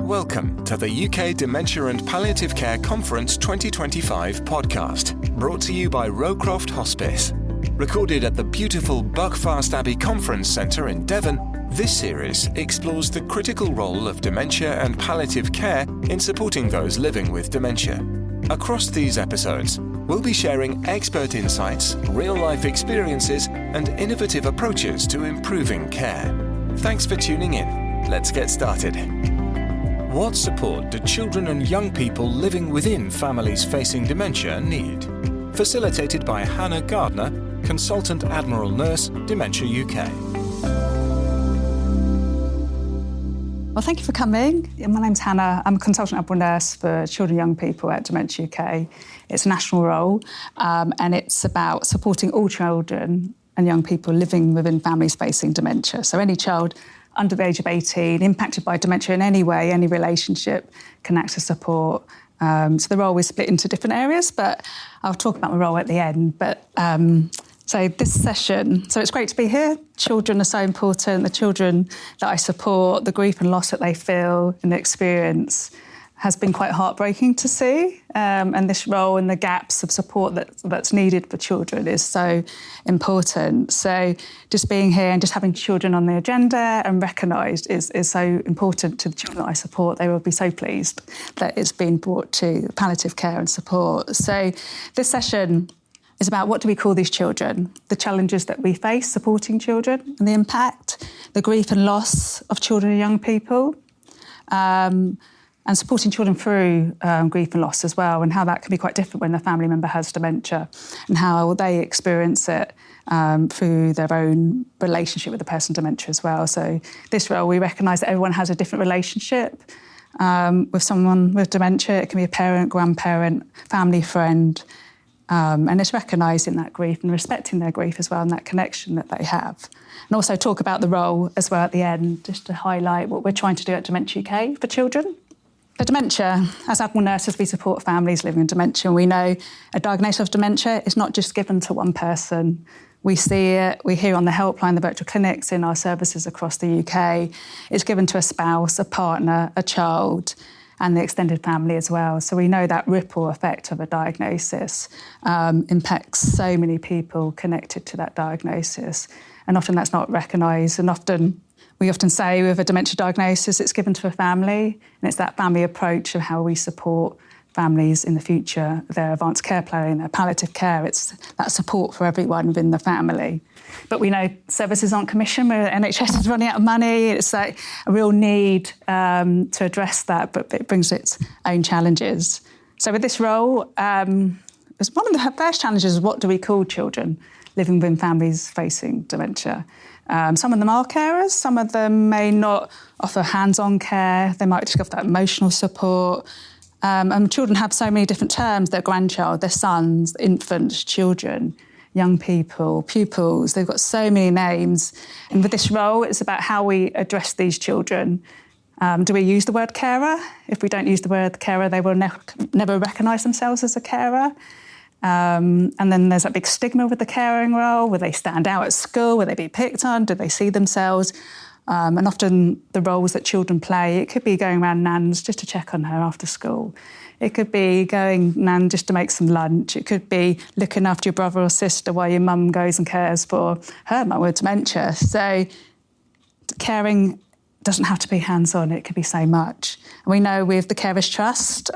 Welcome to the UK Dementia and Palliative Care Conference 2025 podcast, brought to you by Rowcroft Hospice. Recorded at the beautiful Buckfast Abbey Conference Centre in Devon, this series explores the critical role of dementia and palliative care in supporting those living with dementia. Across these episodes, we'll be sharing expert insights, real-life experiences, and innovative approaches to improving care. Thanks for tuning in. Let's get started. What support do children and young people living within families facing dementia need? Facilitated by Hannah Gardner, Consultant Admiral Nurse, Dementia UK. Well, thank you for coming. My name's Hannah. I'm a Consultant Admiral Nurse for children and young people at Dementia UK. It's a national role, and it's about supporting all children and young people living within families facing dementia. So any child under the age of 18, impacted by dementia in any way, any relationship, can access support. So the role is split into different areas, but I'll talk about my role at the end. But so this session, so it's great to be here. Children are so important. The children that I support, the grief and loss that they feel and experience has been quite heartbreaking to see. And this role and the gaps of support that's needed for children is so important. So just being here and just having children on the agenda and recognised is so important to the children that I support. They will be so pleased that it's been brought to palliative care and support. So this session is about what do we call these children, the challenges that we face supporting children and the impact, the grief and loss of children and young people, and supporting children through grief and loss as well, and how that can be quite different when a family member has dementia and how they experience it through their own relationship with the person with dementia as well. So this role, we recognise that everyone has a different relationship with someone with dementia. It can be a parent, grandparent, family friend, and it's recognising that grief and respecting their grief as well and that connection that they have. And also talk about the role as well at the end, just to highlight what we're trying to do at Dementia UK for children. For dementia, as Admiral nurses, we support families living with dementia. We know a diagnosis of dementia is not just given to one person. We see it, we hear on the helpline, the virtual clinics in our services across the UK. It's given to a spouse, a partner, a child, and the extended family as well. So we know that ripple effect of a diagnosis impacts so many people connected to that diagnosis. And often that's not recognised, and we often say with a dementia diagnosis, it's given to a family, and it's that family approach of how we support families in the future, their advanced care planning, their palliative care. It's that support for everyone within the family. But we know services aren't commissioned, where NHS is running out of money. It's like a real need to address that, but it brings its own challenges. So with this role, one of the first challenges is what do we call children living within families facing dementia? Some of them are carers, some of them may not offer hands-on care, they might just offer that emotional support. And children have so many different terms, their grandchild, their sons, infants, children, young people, pupils, they've got so many names. And with this role, it's about how we address these children. Do we use the word carer? If we don't use the word carer, they will never recognise themselves as a carer. And then there's that big stigma with the caring role. Will they stand out at school? Will they be picked on? Do they see themselves? And often the roles that children play, it could be going around Nan's just to check on her after school. It could be going Nan just to make some lunch. It could be looking after your brother or sister while your mum goes and cares for her mum with dementia. So caring doesn't have to be hands-on, it could be so much. And we know with the Carers Trust,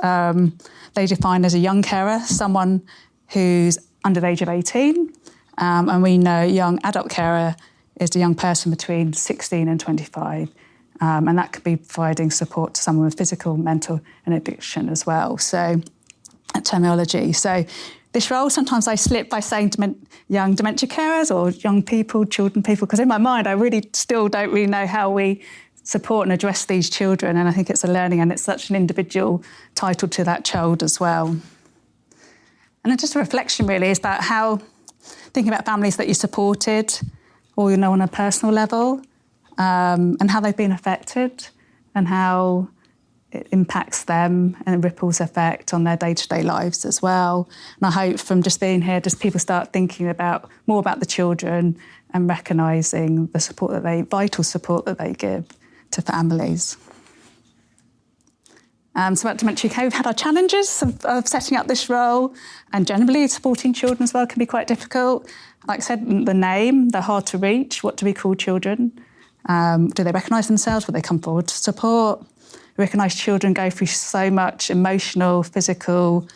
they define as a young carer someone who's under the age of 18, and we know young adult carer is a young person between 16 and 25, and that could be providing support to someone with physical, mental and addiction as well. So that terminology. So this role, sometimes I slip by saying young dementia carers or young people, children people, because in my mind I really still don't really know how we support and address these children, and I think it's a learning and it's such an individual title to that child as well. And then just a reflection really is about how, thinking about families that you supported or you know on a personal level, and how they've been affected and how it impacts them and ripples effect on their day-to-day lives as well. And I hope from just being here, just people start thinking more about the children and recognising the vital support that they give to families. So at Dementia UK, we've had our challenges of setting up this role, and generally supporting children as well can be quite difficult. Like I said, the name, they're hard to reach. What do we call children? Do they recognise themselves? Will they come forward to support? We recognise children go through so much emotional, physical,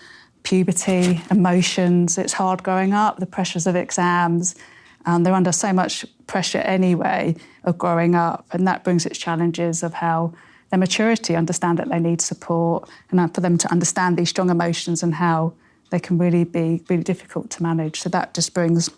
puberty, emotions. It's hard growing up, the pressures of exams. They're under so much pressure anyway of growing up, and that brings its challenges of how their maturity, understand that they need support, and for them to understand these strong emotions and how they can really be really difficult to manage. So that just brings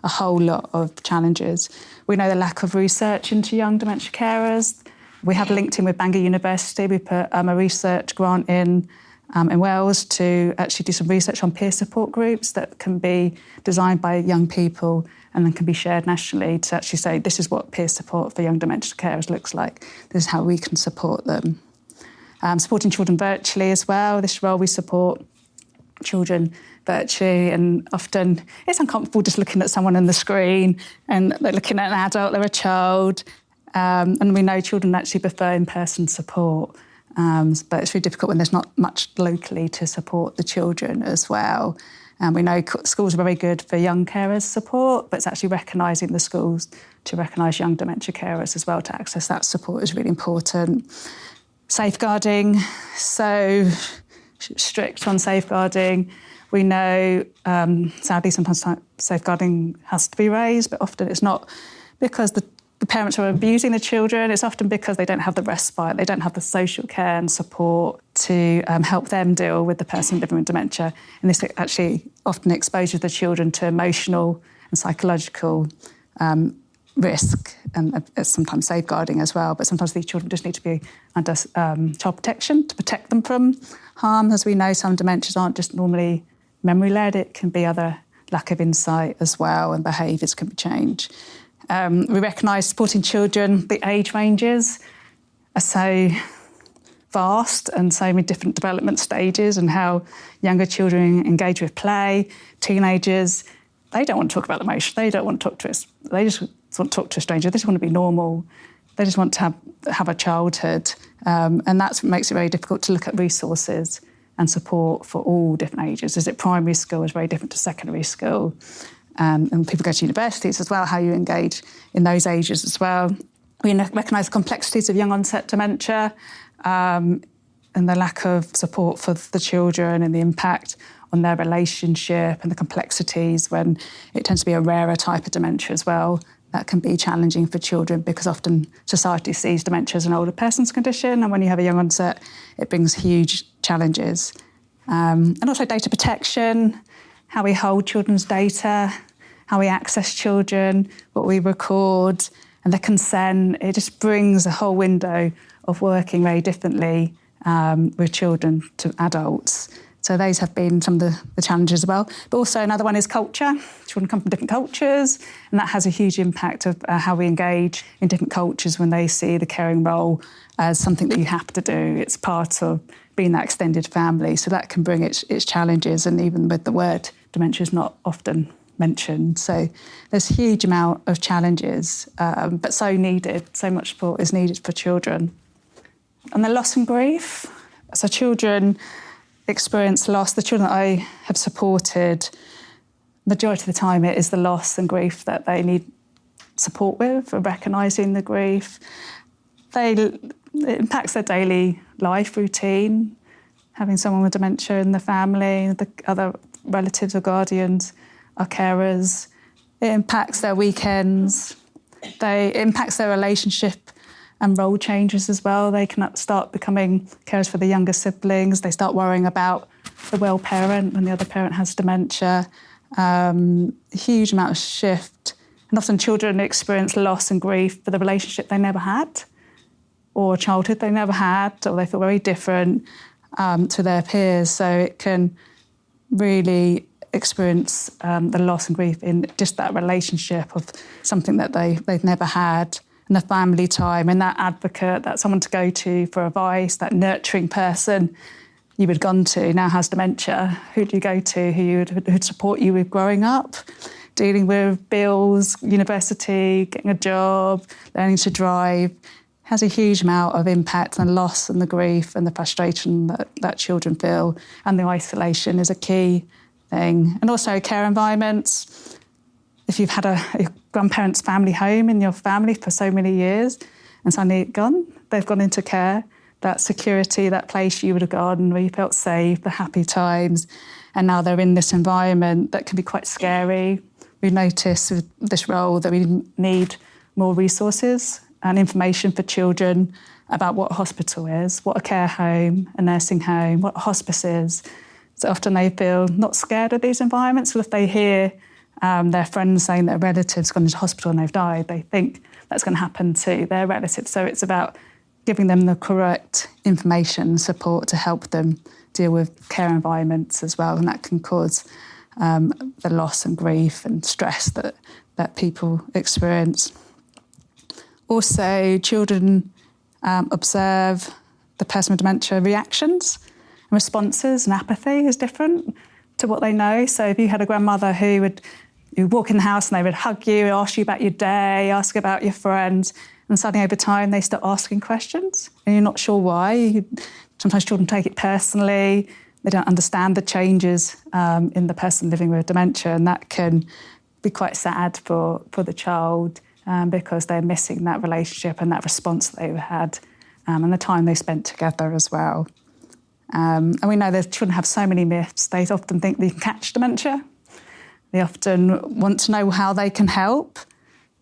a whole lot of challenges. We know the lack of research into young dementia carers. We have linked in with Bangor University. We put a research grant in Wales to actually do some research on peer support groups that can be designed by young people and then can be shared nationally to actually say, this is what peer support for young dementia carers looks like. This is how we can support them. Supporting children virtually as well. This role we support children virtually, and often it's uncomfortable just looking at someone on the screen and they're looking at an adult, they're a child. And we know children actually prefer in-person support. But it's really difficult when there's not much locally to support the children as well. We know schools are very good for young carers support, but it's actually recognising the schools to recognise young dementia carers as well, to access that support is really important. Safeguarding, so strict on safeguarding. We know, sadly, sometimes safeguarding has to be raised, but often it's not because the parents are abusing the children. It's often because they don't have the respite, they don't have the social care and support to help them deal with the person living with dementia. And this actually often exposes the children to emotional and psychological risk, and sometimes safeguarding as well. But sometimes these children just need to be under child protection to protect them from harm. As we know, some dementias aren't just normally memory-led, it can be other lack of insight as well, and behaviours can be changed. We recognise supporting children, the age ranges are so vast and so many different development stages, and how younger children engage with play. Teenagers, they don't want to talk about emotion, they don't want to talk to us, they just want to talk to a stranger, they just want to be normal, they just want to have a childhood. And that's what makes it very difficult to look at resources and support for all different ages. Is it primary school is very different to secondary school. And people go to universities as well, how you engage in those ages as well. We recognise the complexities of young onset dementia and the lack of support for the children and the impact on their relationship and the complexities when it tends to be a rarer type of dementia as well. That can be challenging for children because often society sees dementia as an older person's condition, and when you have a young onset, it brings huge challenges. And also data protection, how we hold children's data, how we access children, what we record, and the consent. It just brings a whole window of working very differently with children to adults. So those have been some of the challenges as well. But also another one is culture. Children come from different cultures, and that has a huge impact of how we engage in different cultures when they see the caring role as something that you have to do. It's part of being that extended family. So that can bring its challenges, and even with the word dementia is not often mentioned. So there's a huge amount of challenges, but so needed, so much support is needed for children. And the loss and grief. So children experience loss. The children that I have supported, majority of the time it is the loss and grief that they need support with, for recognising the grief. It impacts their daily life routine, having someone with dementia in the family, the other relatives or guardians are carers. It impacts their weekends. It impacts their relationship and role changes as well. They can start becoming carers for the younger siblings. They start worrying about the well parent when the other parent has dementia. A huge amount of shift. And often children experience loss and grief for the relationship they never had, or childhood they never had, or they feel very different to their peers. So it can really experience the loss and grief in just that relationship of something that they've never had, and the family time, and that advocate, that someone to go to for advice, that nurturing person you had gone to now has dementia. Who do you go to who'd support you with growing up, dealing with bills, university, getting a job, learning to drive? has a huge amount of impact, and loss and the grief and the frustration that children feel, and the isolation is a key thing. And also care environments. If you've had a grandparent's family home in your family for so many years and suddenly they've gone into care, that security, that place you would have gone where you felt safe, the happy times, and now they're in this environment that can be quite scary. We've noticed with this role that we need more resources and information for children about what a hospital is, what a care home, a nursing home, what a hospice is. So often they feel not scared of these environments. So if they hear their friends saying their relative's gone into hospital and they've died, they think that's going to happen to their relative. So it's about giving them the correct information and support to help them deal with care environments as well. And that can cause the loss and grief and stress that people experience. Also, children observe the person with dementia reactions and responses, and apathy is different to what they know. So if you had a grandmother who would walk in the house and they would hug you, ask you about your day, ask about your friends, and suddenly over time they start asking questions and you're not sure why. Sometimes children take it personally. They don't understand the changes in the person living with dementia, and that can be quite sad for the child because they're missing that relationship and that response that they had and the time they spent together as well. And we know that children have so many myths. They often think they can catch dementia. They often want to know how they can help.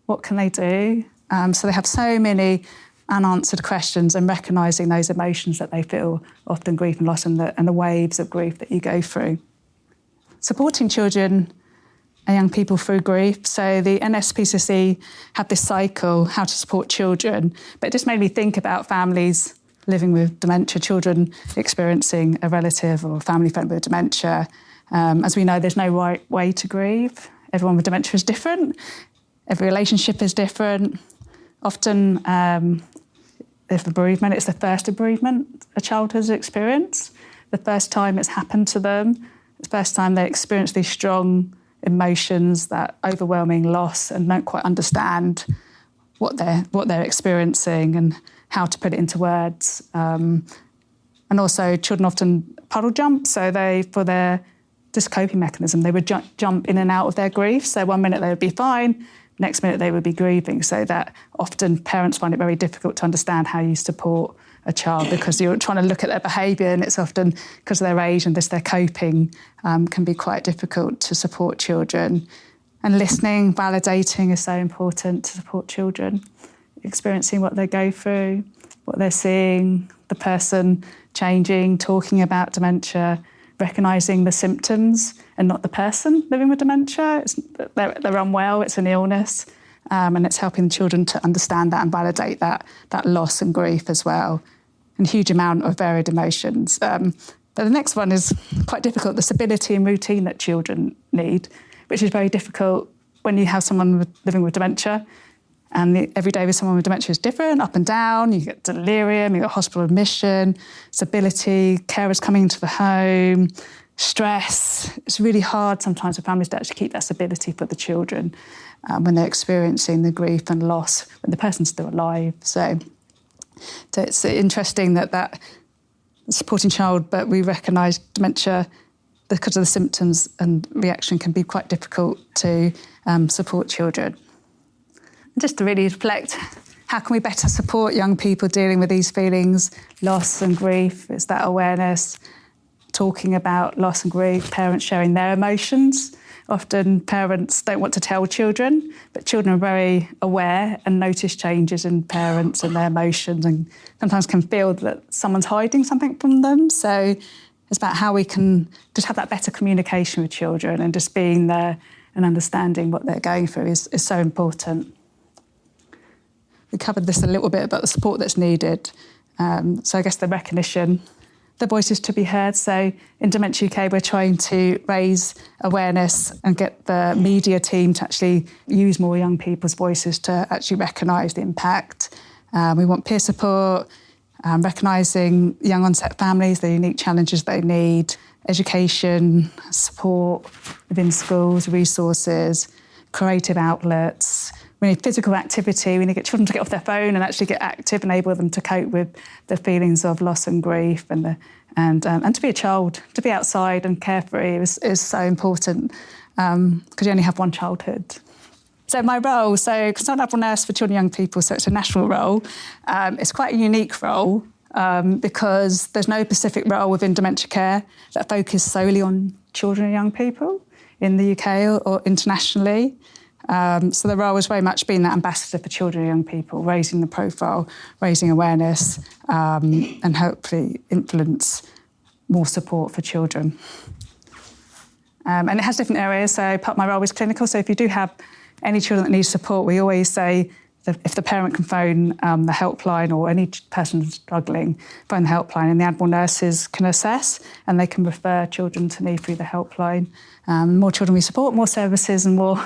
What can they do? So they have so many unanswered questions, and recognising those emotions that they feel, often grief and loss, and the waves of grief that you go through. Supporting children and young people through grief. So the NSPCC had this cycle, how to support children, but it just made me think about families living with dementia, children experiencing a relative or family friend with dementia. As we know, there's no right way to grieve. Everyone with dementia is different. Every relationship is different. Often, if a bereavement, it's the first bereavement a child has experienced, the first time it's happened to them, the first time they experience these strong emotions, that overwhelming loss, and don't quite understand what they're experiencing and how to put it into words. And also, children often puddle jump, so for their coping mechanism, they would jump in and out of their grief. So one minute they would be fine, next minute they would be grieving. So that often parents find it very difficult to understand how you support a child because you're trying to look at their behaviour, and it's often because of their age and their coping can be quite difficult to support children. And listening, validating is so important to support children, experiencing what they go through, what they're seeing, the person changing, talking about dementia, recognising the symptoms and not the person living with dementia. They're unwell, it's an illness, and it's helping children to understand that and validate that loss and grief as well. And a huge amount of varied emotions. But the next one is quite difficult, the stability and routine that children need, which is very difficult when you have someone living with dementia. And every day with someone with dementia is different, up and down. You get delirium, you get hospital admission, stability, carers coming into the home, stress. It's really hard sometimes for families to actually keep that stability for the children when they're experiencing the grief and loss when the person's still alive. So it's interesting that supporting child, but we recognise dementia because of the symptoms and reaction can be quite difficult to support children. Just to really reflect, how can we better support young people dealing with these feelings, loss and grief? It's that awareness, talking about loss and grief, parents sharing their emotions. Often parents don't want to tell children, but children are very aware and notice changes in parents and their emotions, and sometimes can feel that someone's hiding something from them. So it's about how we can just have that better communication with children, and just being there and understanding what they're going through is so important. We covered this a little bit about the support that's needed. So I guess the recognition, the voices to be heard. So in Dementia UK, we're trying to raise awareness and get the media team to actually use more young people's voices to actually recognise the impact. We want peer support, recognising young onset families, the unique challenges they need, education, support within schools, resources, creative outlets, we need physical activity. We need to get children to get off their phone and actually get active, enable them to cope with the feelings of loss and grief, and to be a child, to be outside and carefree is so important, because you only have one childhood. So my role, consultant adult nurse for children and young people, so it's a national role. It's quite a unique role because there's no specific role within dementia care that focuses solely on children and young people in the UK or internationally. So the role has very much been that ambassador for children and young people, raising the profile, raising awareness, and hopefully influence more support for children. And it has different areas, so part of my role is clinical, so if you do have any children that need support, we always say that if the parent can phone the helpline, or any person struggling, phone the helpline, and the adult nurses can assess and they can refer children to me through the helpline. More children we support, more services and more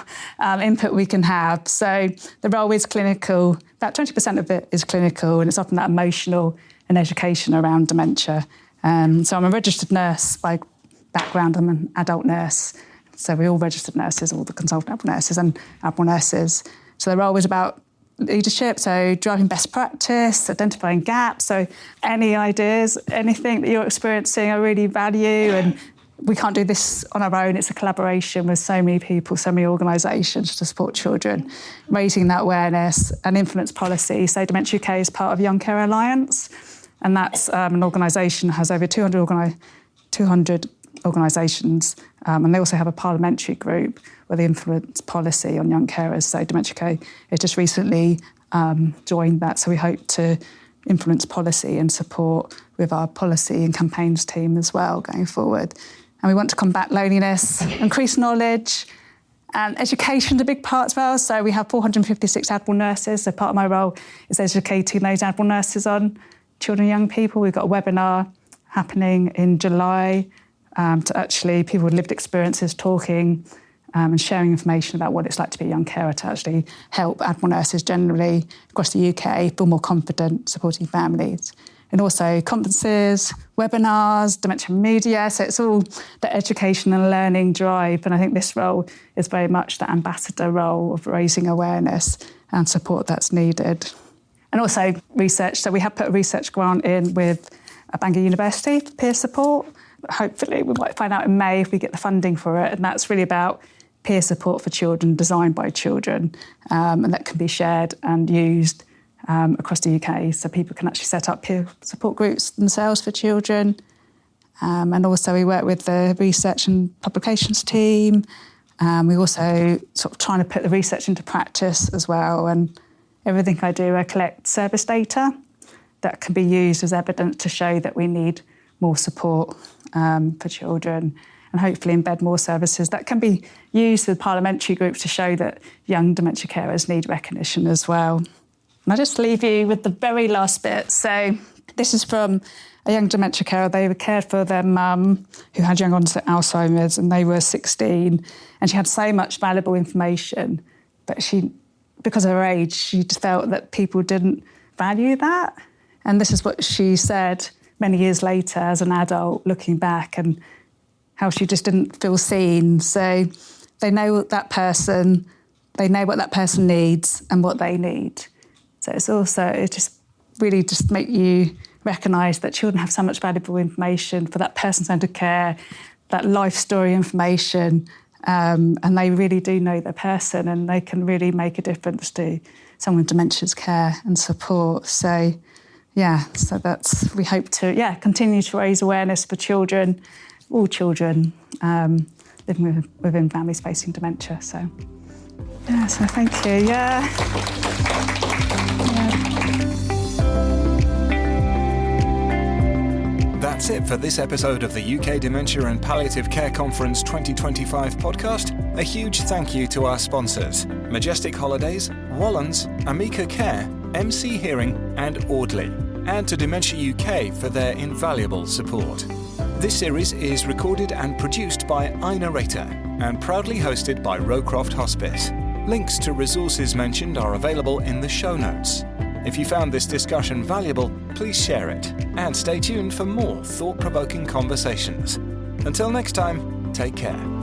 input we can have. So the role is clinical. About 20% of it is clinical, and it's often that emotional and education around dementia. So I'm a registered nurse by background. I'm an adult nurse. So we're all registered nurses, all the consultant adult nurses and adult nurses. So the role is about leadership, so driving best practice, identifying gaps. So any ideas, anything that you're experiencing, I really value, and we can't do this on our own. It's a collaboration with so many people, so many organisations to support children, raising that awareness and influence policy. So Dementia UK is part of Young Care Alliance, and that's an organisation that has over 200 organisations, and they also have a parliamentary group where they influence policy on young carers. So Dementia UK has just recently joined that, so we hope to influence policy and support with our policy and campaigns team as well going forward. And we want to combat loneliness, increase knowledge, and education's a big part as well. So we have 456 adult nurses, so part of my role is educating those adult nurses on children and young people. We've got a webinar happening in July to actually people with lived experiences talking and sharing information about what it's like to be a young carer, to actually help adult nurses generally across the UK feel more confident supporting families. And also conferences, webinars, dementia media, so it's all the education and learning drive. And I think this role is very much the ambassador role of raising awareness and support that's needed. And also research, so we have put a research grant in with Bangor University for peer support. Hopefully we might find out in May if we get the funding for it, and that's really about peer support for children, designed by children, and that can be shared and used across the UK, so people can actually set up peer support groups themselves for children. And also we work with the research and publications team. We also sort of trying to put the research into practice as well, and everything I do, I collect service data that can be used as evidence to show that we need more support for children, and hopefully embed more services that can be used with parliamentary groups to show that young dementia carers need recognition as well. And I'll just leave you with the very last bit. So this is from a young dementia carer. They were cared for their mum who had young onset Alzheimer's, and they were 16, and she had so much valuable information, but she, because of her age, she just felt that people didn't value that. And this is what she said many years later as an adult, looking back, and how she just didn't feel seen. So they know that person, they know what that person needs and what they need. So it's also, it just really just make you recognise that children have so much valuable information for that person-centred care, that life story information, and they really do know their person, and they can really make a difference to someone with dementia's care and support. So so that's, we hope to continue to raise awareness for children, all children living within families facing dementia. So so thank you. That's it for this episode of the UK Dementia and Palliative Care Conference 2025 podcast. A huge thank you to our sponsors: Majestic Holidays, Wallens, Amica Care, MC Hearing and Audley, and to Dementia UK for their invaluable support. This series is recorded and produced by iNarrator and proudly hosted by Rowcroft Hospice. Links to resources mentioned are available in the show notes. If you found this discussion valuable, please share it, and stay tuned for more thought-provoking conversations. Until next time, take care.